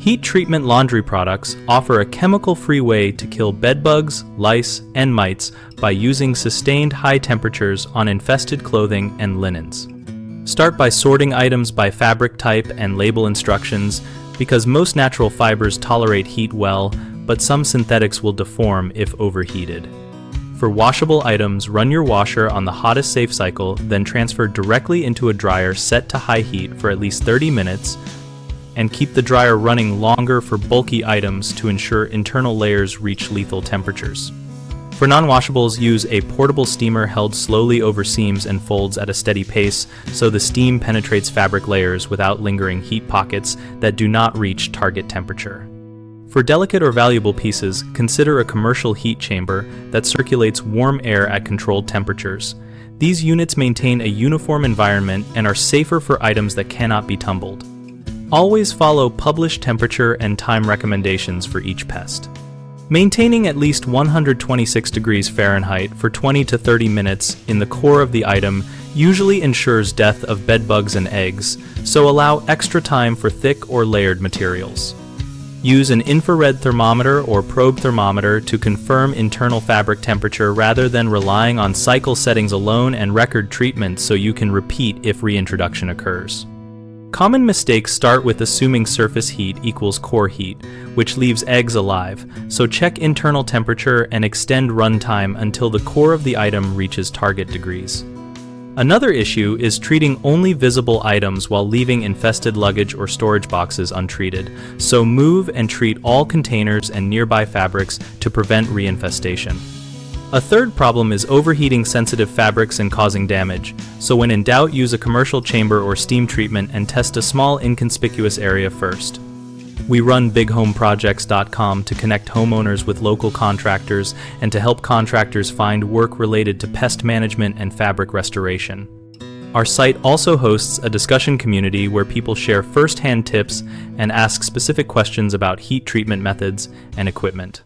Heat treatment laundry products offer a chemical-free way to kill bedbugs, lice, and mites by using sustained high temperatures on infested clothing and linens. Start by sorting items by fabric type and label instructions, because most natural fibers tolerate heat well, but some synthetics will deform if overheated. For washable items, run your washer on the hottest safe cycle, then transfer directly into a dryer set to high heat for at least 30 minutes, and keep the dryer running longer for bulky items to ensure internal layers reach lethal temperatures. For non-washables, use a portable steamer held slowly over seams and folds at a steady pace so the steam penetrates fabric layers without lingering heat pockets that do not reach target temperature. For delicate or valuable pieces, consider a commercial heat chamber that circulates warm air at controlled temperatures. These units maintain a uniform environment and are safer for items that cannot be tumbled. Always follow published temperature and time recommendations for each pest. Maintaining at least 126 degrees Fahrenheit for 20 to 30 minutes in the core of the item usually ensures death of bedbugs and eggs, so allow extra time for thick or layered materials. Use an infrared thermometer or probe thermometer to confirm internal fabric temperature rather than relying on cycle settings alone and record treatment so you can repeat if reintroduction occurs. Common mistakes start with assuming surface heat equals core heat, which leaves eggs alive, so check internal temperature and extend runtime until the core of the item reaches target degrees. Another issue is treating only visible items while leaving infested luggage or storage boxes untreated, so move and treat all containers and nearby fabrics to prevent reinfestation. A third problem is overheating sensitive fabrics and causing damage, so when in doubt, use a commercial chamber or steam treatment and test a small inconspicuous area first. We run bighomeprojects.com to connect homeowners with local contractors and to help contractors find work related to pest management and fabric restoration. Our site also hosts a discussion community where people share first-hand tips and ask specific questions about heat treatment methods and equipment.